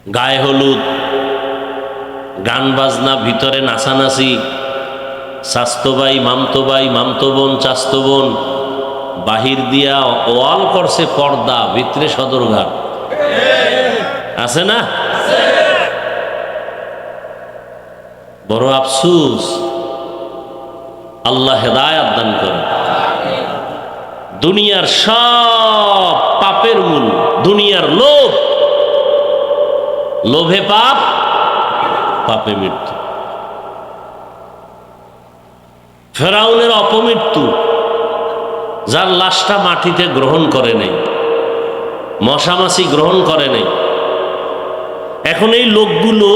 গায়ে হলুদ, গান বাজনা, ভিতরে নাচানাচি, চাস্তো ভাই মামতো ভাই, মামতো বোন চাস্তো বোন, বাহির দিয়া ওয়াল করছে পর্দা, ভিতরে সদরঘাট। আছে না? বড় আফসুস। আল্লাহ হেদায়াত দান করে। দুনিয়ার সব পাপের মূল দুনিয়ার লোভ। লোভে পাপ, পাপে মৃত্যু। ফেরাউনের অপমৃত্যু, যার লাশটা মাটিতে গ্রহণ করে নেই, মশামাছি গ্রহণ করে নেই। এখন এই লোকগুলো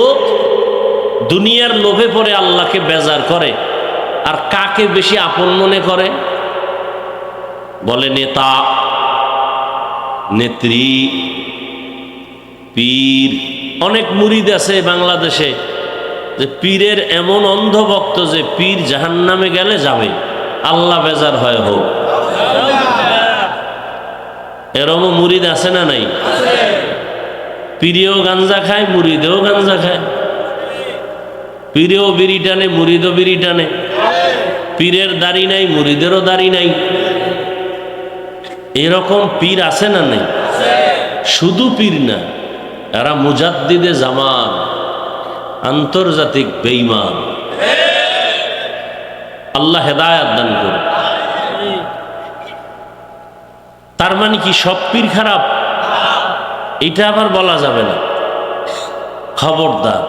দুনিয়ার লোভে পড়ে আল্লাহকে বেজার করে। আর কাকে বেশি আপন মনে করে? বলে নেতা, নেত্রী, পীর। অনেক মুরিদ আছে বাংলাদেশে যে পীরের এমন অন্ধভক্ত যে পীর জাহান্নামে গেলে যাবে, আল্লাহ বেজার হয় হোক। এরকম মুরিদ আছে না নাই? পীরেও গাঞ্জা খায়, মুরিদেও গাঞ্জা খায়। পীরেও বিড়ি টানে, মুরিদও বিড়ি টানে। পীরের দাড়ি নাই, মুরিদেরও দাড়ি নাই। এরকম পীর আছে না নাই? শুধু পীর না, এরা মুজাদ্দিদে জামান, আন্তর্জাতিক বেঈমান। আল্লাহ হেদায়াত দান করে। তার মানে কি সব পীর খারাপ? এটা আবার বলা যাবে না। খবরদার,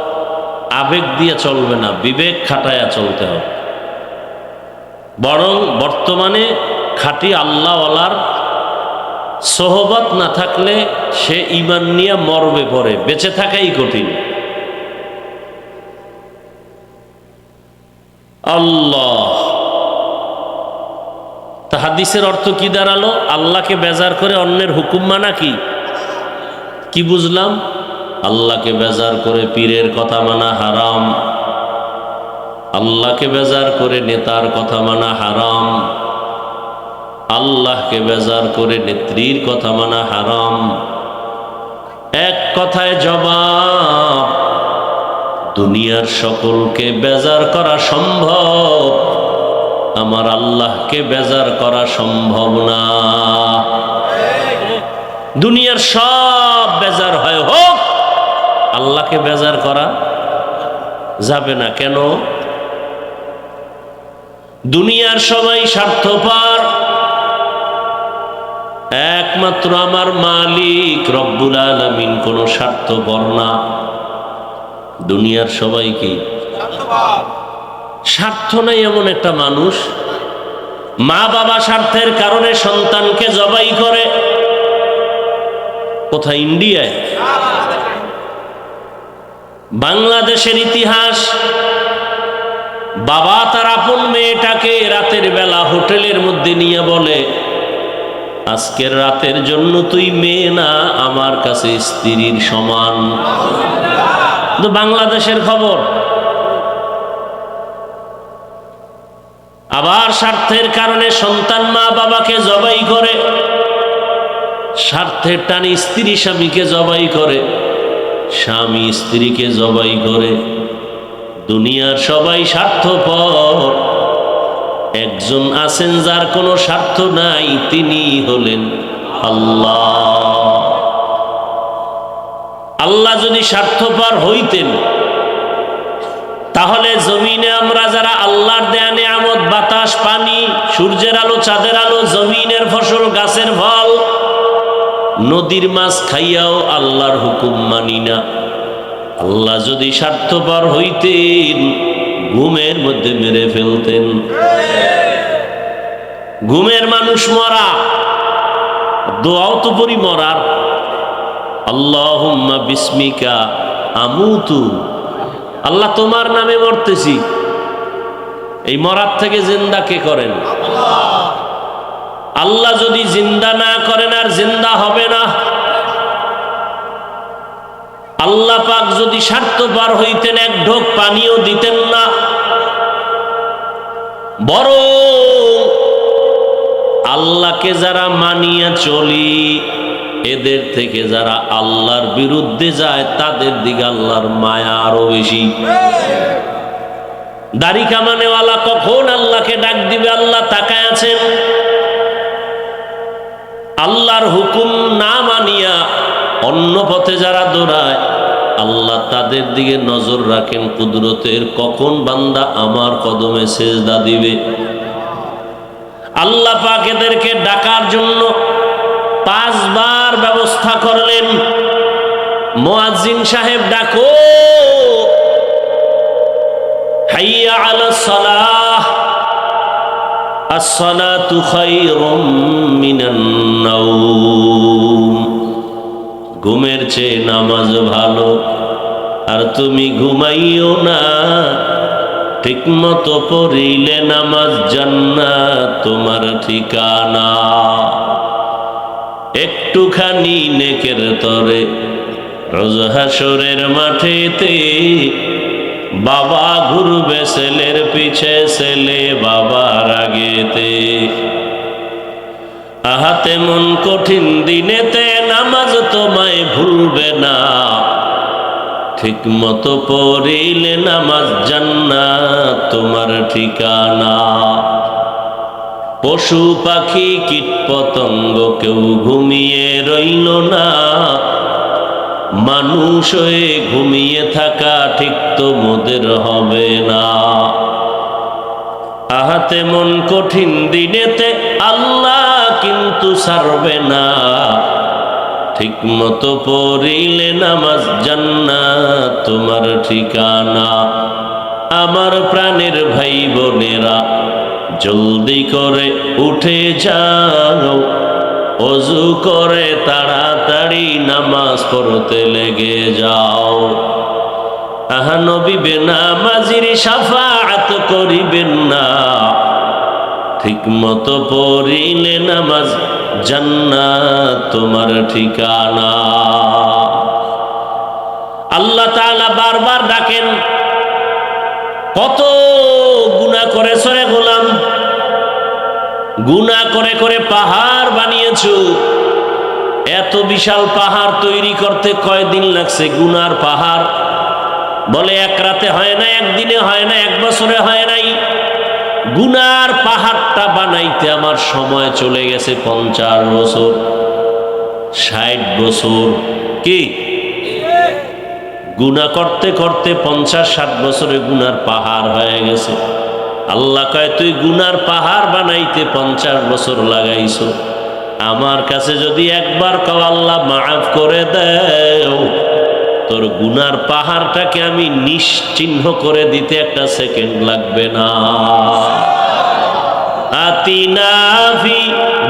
আবেগ দিয়ে চলবে না, বিবেক খাটায়া চলতে হবে। বরং বর্তমানে খাঁটি আল্লাহওয়ালার সোহবত না থাকলে সে ঈমান নিয়ে মরবে পড়ে, বেঁচে থাকাই কঠিন। আল্লাহ, তা হাদিসের অর্থ কি দাঁড়ালো? আল্লাহকে বেজার করে অন্যের হুকুম মানা কি? কি বুঝলাম? আল্লাহকে বেজার করে পীরের কথা মানা হারাম, আল্লাহকে বেজার করে নেতার কথা মানা হারাম, আল্লাহকে বেজার করে নেত্রীর কথা মানা হারাম। এক কথায় জবাব, দুনিয়ার সকলকে বেজার করা সম্ভব, আমার আল্লাহকে বেজার করা সম্ভব না। দুনিয়ার সব বেজার হয় হোক, আল্লাহকে বেজার করা যাবে না। কেন? দুনিয়ার সবাই স্বার্থপর, একমাত্র আমার মালিক রব্বুল আলামিন কোন স্বার্থপর না। দুনিয়ার সবাই কি স্বার্থ নাই? এমন একটা মানুষ মা বাবা স্বার্থের কারণে সন্তানকে জবাই করে। কোথায়? ইন্ডিয়ায়। বাংলাদেশের ইতিহাস, বাবা তার আপন মেয়েটাকে রাতের বেলা হোটেলের মধ্যে নিয়ে বলে, আজকের রাতের জন্য তুই মেয়ে না, আমার কাছে স্ত্রীর সমান। তো বাংলাদেশের খবর। আবার স্বার্থের কারণে সন্তান মা বাবাকে জবাই করে, স্বার্থের টানে স্ত্রী স্বামীকে জবাই করে, স্বামী স্ত্রীকে জবাই করে। দুনিয়ার সবাই স্বার্থপর, একজন আছেন যার কোনো স্বার্থ নাই, তিনি হলেন আল্লাহ। আল্লাহ যদি স্বার্থপর হইতেন, তাহলে জমিনে আমরা যারা আল্লাহর দেয়া নেয়ামত, বাতাস, পানি, সূর্যের আলো, চাঁদের আলো, জমিনের ফসল, গাছের ফল, নদীর মাছ খাইয়াও আল্লাহর হুকুম মানি না। আল্লাহ যদি স্বার্থপর হইতেন, ঘুমের মধ্যে মেরে ফেলতেন। ঘুমের মানুষ মরা, দোয়াও তো পড়ি মরার, আল্লাহুম্মা বিসমিকা আমুতু, আল্লাহ তোমার নামে মরতেছি। এই মরার থেকে জিন্দা কে করেন? আল্লাহ যদি জিন্দা না করেন আর জিন্দা হবে না। আল্লাহ পাক যদি স্বার্থপর হইতেন, এক ঢোক পানিও দিতেন না। বরং আল্লাহকে যারা মানিয়া চলি, এদের থেকে যারা আল্লাহর বিরুদ্ধে যায় তাদের দিকে আল্লাহর মায়া আরো বেশি। দাড়ি কামানেওয়ালা কখন আল্লাহকে ডাক দিবে আল্লাহ তাকায় আছেন। আল্লাহর হুকুম না মানিয়া অন্য পথে যারা দৌড়ায় আল্লাহ তাদের দিকে নজর রাখেন কুদরতের, কখন বান্দা আমার কদমে সেজদা দিবে। আল্লাহ পাক এদেরকে ডাকার জন্য 5 বার ব্যবস্থা করলেন। মুয়াজ্জিন সাহেব ডাকো, হাইয়া আলাস সালাহ, আস-সালাতু খায়রুম মিনান নাওম। ঘুমের চেয়ে নামাজ ভালো, আর তুমি ঘুমাইও না, ঠিক মতো পড়িলে নামাজ জান্নাত তোমার ঠিকানা। একটুখানি নেকের তরে রোজ হাসরের মাঠেতে বাবা ঘুরবে ছেলের পিছে, ছেলে বাবার আগেতে। আহাতে মন কঠিন দিনেতে নামাজ তোমায় ভুলবে না, ঠিক মতো পড়িলে নামাজ জান্নাত তোমার ঠিকানা। পশু পাখি কীট পতঙ্গ কেউ ঘুমিয়ে রইল না, মানুষ হয়ে ঘুমিয়ে থাকা ঠিক তো মোদের হবে না। আহাতে মন কঠিন দিনেতে আল্লাহ কিন্তু ছাড়বে না, ঠিক মতো পড়িলে নামাজ জান্নাত তোমার ঠিকানা। আমার প্রাণের ভাই বোনেরা জলদি করে উঠে যাও, ওযু করে তাড়াতাড়ি নামাজ পড়তে লেগে যাও। আহা নবী বেনামাজির শাফাআত করিবেন না, ঠিক মতো পড়িলে নামাজ জান্নাত তোমার ঠিকানা। আল্লাহ তাআলা বারবার ডাকেন, কত গুনাহ করেছো রে গোলাম, গুনাহ করে করে পাহাড় বানিয়েছো। এত বিশাল পাহাড় তৈরি করতে কয়দিন লাগছে? গুনার পাহাড় বলে এক রাতে হয় না, একদিনে হয় না, 1 বছরে হয় নাই। গুনার পাহাড়টা বানাইতে আমার সময় চলে গেছে 50 বছর, 60 বছর। কি গুনাহ করতে করতে 50-60 বছরে গুনার পাহাড় হয়ে গেছে। আল্লাহ কয়, তুই গুনার পাহাড় বানাইতে 50 বছর লাগাইছো, আমার কাছে যদি একবার কও আল্লাহ মাফ করে দেও, তোর গুনার পাহাড়টাকে আমি নিশ্চিহ্ন করে দিতে 1 সেকেন্ড লাগবে না। আতিনা ফি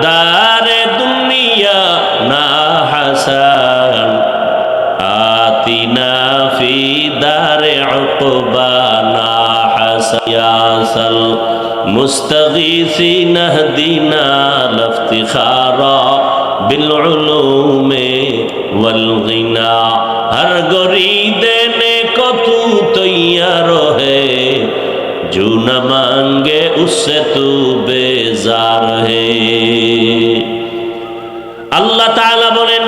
দারে দুনিয়া না হাসান, আতিনা ফি দারে উকবা না হাসান, ইয়াসাল মুস্তাগীসিন হদিনা লফতিখারা বিল উলুমে ওয়াল গিনা। हर गोरी देने को तू तैयार है, जो न मांगे उससे तू बेजार है। আল্লাহ তাআলা বলেন,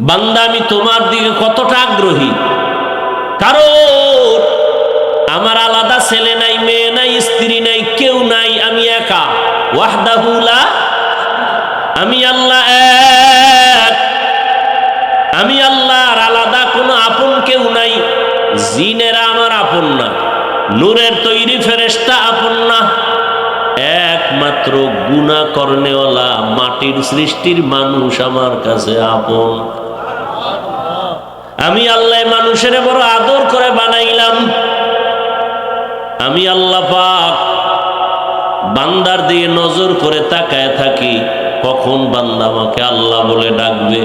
বান্দা আমি তোমার দিকে কতটা আগ্রহী, কারণ আমার আলাদা ছেলে নাই, মেয়ে নাই, স্ত্রী নাই, কেউ নাই, আমি একা। ওয়াহদাহু লা, আমি আল্লাহ এক, আমি আল্লাহর আলাদা কোনো আপন কেউ নাই। জিনেরা আমার আপন না, নূরের তৈরি ফেরেশতা আপন না, একমাত্র গুনাহ করনেওয়ালা মাটির সৃষ্টির মানুষ আমার কাছে আপন। আমি আল্লাহ মানুষের বড় আদর করে বানাইলাম। আমি আল্লাহ পাক বান্দার দিকে নজর করে তাকায় থাকি, কখন বান্দা আমাকে আল্লাহ বলে ডাকবে।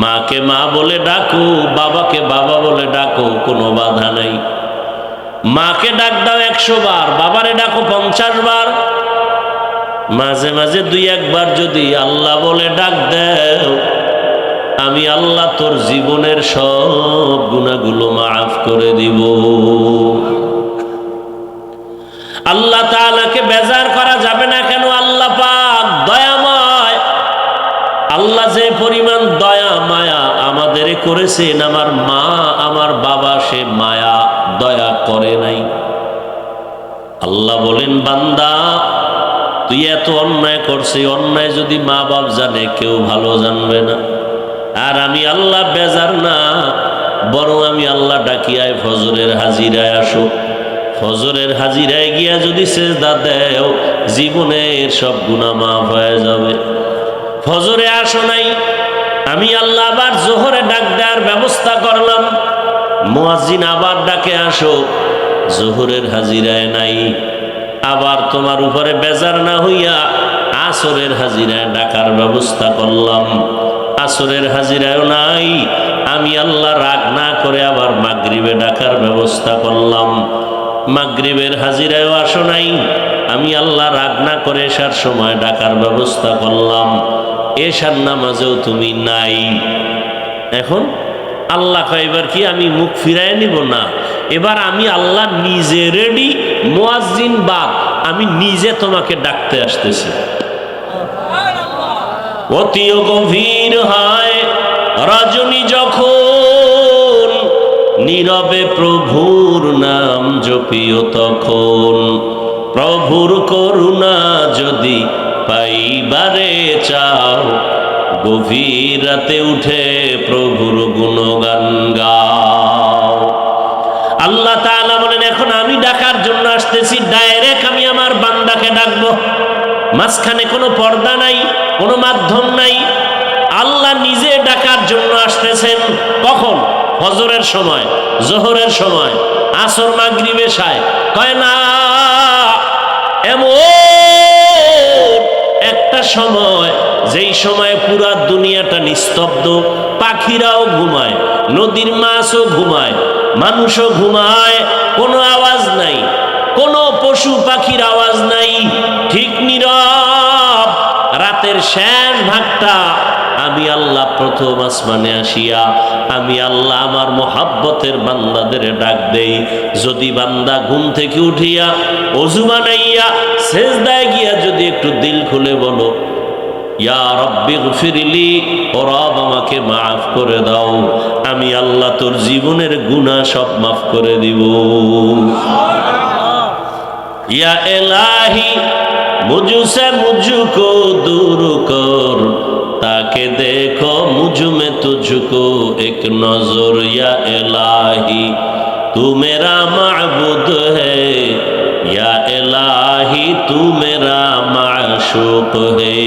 মাকে মা বলে ডাকো, বাবাকে বাবা বলে ডাকো, কোনো বাধা নাই। মাকে ডাক দাও 100 বার, বাবারে ডাকো 50 বার। মাঝে মাঝে 2-1 বার যদি আল্লাহ বলে ডাক দাও, আমি আল্লাহ তোর জীবনের সব গুনাহগুলো মাফ করে দিব। আল্লাহ তাআলাকে বেজার করা যাবে না কেন? আল্লাহ পাক দয়া আল্লাহ যে পরিমাণ দয়া মায়া আমাদের করেছেন, আমার মা আমার বাবা সে মায়া দয়া করে নাই। আল্লাহ বলেন, বান্দা তুই এত অন্যায় করছে, অন্যায় যদি মা বাপ জানে কেউ ভালো জানবে না। আর আমি আল্লাহ বেজার না, বরং আমি আল্লাহ ডাকিয়ায় ফজরের হাজিরায় আসো। ফজরের হাজিরায় গিয়া যদি সেজদা দেও, জীবনের সব গুনাহ মাফ হয়ে যাবে। ফজরে আসো নাই, আমি আল্লাহ আবার জোহরে ডাক দেওয়ার ব্যবস্থা করলাম। মুয়াজ্জিন আবার ডাকে আসো, জোহরের হাজিরায় নাই। আবার তোমার উপরে বেজার না হইয়া আসরের হাজিরায় ডাকার ব্যবস্থা করলাম। আসরের হাজিরায়ও নাই, আমি আল্লাহ রাগ না করে আবার মাগরিবে ডাকার ব্যবস্থা করলাম। মাগরিবের হাজিরায়ও আসো নাই, আমি আল্লাহ রাগ না করে এশার সময় ডাকার ব্যবস্থা করলাম। এশার নামাজেও তুমি নাই। এখন আল্লাহ কয়, এবার কি আমি মুখ ফিরায় নিব? না, এবার আমি আল্লাহ নিজে রেডি, মুয়াজ্জিন বাদ, আমি নিজে তোমাকে ডাকতে আসতেছি। অতিও গভীর হয় রজনী যখন, নীরবে প্রভুর নাম জপিও তখন। প্রভুর করুণা যদি পাইবারে চাও, গভীর রাতে উঠে প্রভুর গুণগান গাও। আল্লাহ তাআলা বলেন, এখন আমি ডাকার জন্য আসতেছি, ডাইরেক্ট আমি আমার বান্দাকে ডাকবো। মাঝখানে কোনো পর্দা নাই, কোনো মাধ্যম নাই। আল্লাহ নিজে ডাকার জন্য আসতেছেন। কখন? ফজরের সময়, জোহরের সময়, আসর, মাগরিব, এশায়। কয় না, এমন একটা সময় যেই সময় পুরা দুনিয়াটা নিস্তব্ধ, পাখিরাও ঘুমায়, নদীর মাছও ঘুমায়, মানুষও ঘুমায়, কোনো আওয়াজ নাই, কোনো পশু পাখির আওয়াজ নাই, ঠিক নীরব। রাতের শেষ ভাগটা আমি আল্লাহ প্রথম আসমানে আসিয়া আমি আল্লাহ আমার মোহাব্বতের বান্দাদের ডাক দেই। যদি বান্দা ঘুম থেকে উঠিয়া ওযু বানাইয়া সেজদায় গিয়া যদি একটু দিল খুলে বলো, ইয়া রব্বি গফিরলি, ও রব আমাকে মাফ করে দাও, আমি আল্লাহ তোর জীবনের গুনাহ সব মাফ করে দিব। या इलाही मुझसे मुझको दूर कर, ताकि देखो मुझ में तुझको एक नजर। या इलाही तू मेरा माबूद है, या इलाही तू मेरा माशूक है।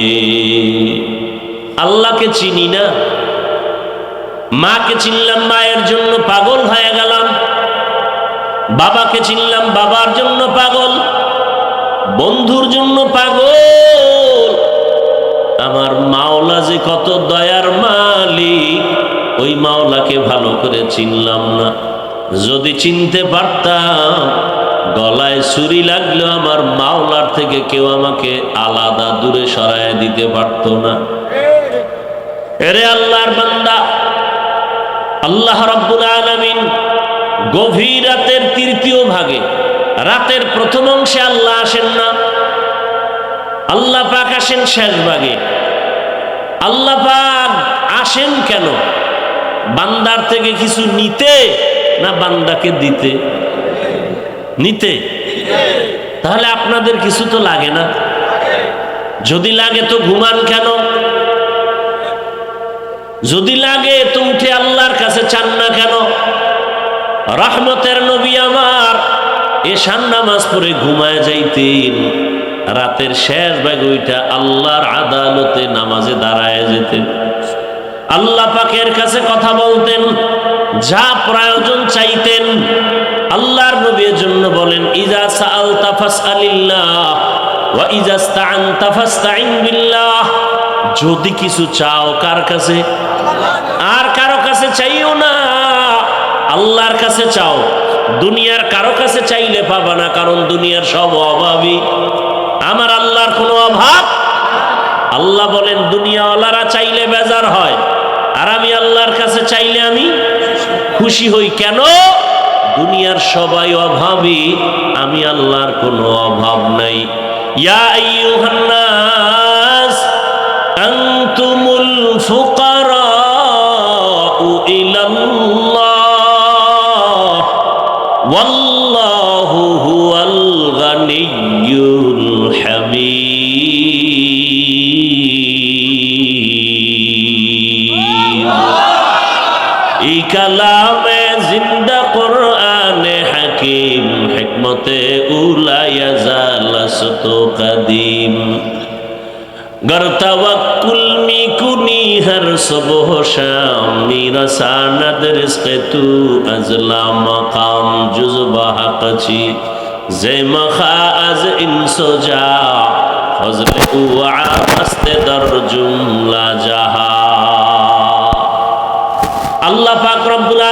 আল্লাহকে চিনি না, মাকে চিনলাম, মায়ের জন্য পাগল হয়ে গেলাম। বাবাকে চিনলাম, বাবার জন্য পাগল, বন্ধুর জন্য পাগল। আমার মাওলা যে কত দয়ার মালিক, ওই মাওলাকে ভালো করে চিনলাম না। যদি চিনতে পারতাম, গলায় ছুরি লাগলেও আমার মাওলার থেকে কেউ আমাকে আলাদা দূরে সরায় দিতে পারতো না। এরে আল্লাহর বান্দা, আল্লাহ রাব্বুল আলামিন গভীর রাতের তৃতীয় ভাগে, রাতের প্রথম অংশে আল্লাহ আসেন না, আল্লাহ পাক আসেন শেষ ভাগে। আল্লাহ পাক আসেন কেন? বান্দার থেকে কিছু নিতে, না বান্দাকে দিতে? নিতে। তাহলে আপনাদের কিছু তো লাগে না? যদি লাগে তো ঘুমান কেন? যদি লাগে তো উঠে আল্লাহর কাছে চান না কেন? রহমতের নবী আমার এশার নামাজ পড়ে ঘুমায় যাইতেন, রাতের শেষ ভাগ ওইটা আল্লাহর আদালতে নামাজে দাঁড়ায় যেতেন, আল্লাহ পাকের কাছে কথা বলতেন, যা প্রয়োজন চাইতেন। আল্লাহর নবীর জন্য বলেন, ইজা সাআলতা ফাসআলিল্লাহ ওয়া ইজা ইসতাআনতা ফাসতাইন বিল্লাহ। যদি কিছু চাও কার কাছে? আর কারো কাছে চাইও না, আল্লাহর কাছে চাও। দুনিয়ার কারো কাছে চাইলে পাবা না, কারণ দুনিয়ার সব অভাবী। আমার আল্লাহর কোনো অভাব? আল্লাহ বলেন, দুনিয়াওয়ালারা চাইলে বেজার হয়, আর আমি আল্লাহর কাছে চাইলে আমি খুশি হই। কেন? দুনিয়ার সবাই অভাবী, আমি আল্লাহর কোনো অভাব নাই। ইয়া আইয়ুহান নাস আনতুমুল ওয়াল্লাহু হুয়াল গানিয়্যুল হামিদ। এই কালামে জিন্দা কোরআনে হাকিম, হিকমতে উলায়া জালাসত কাদিম। गर तवक्कुल मी कुनी हर सुबह शाम, मेरा सानद रिज़्क़ तू अज़ला मकाम जुज़बा हक़ची ज़े मखा अज़ इंसो जा फज़ल उआ मस्त दर जुमला जहा। আল্লাহ পাক রব্বুল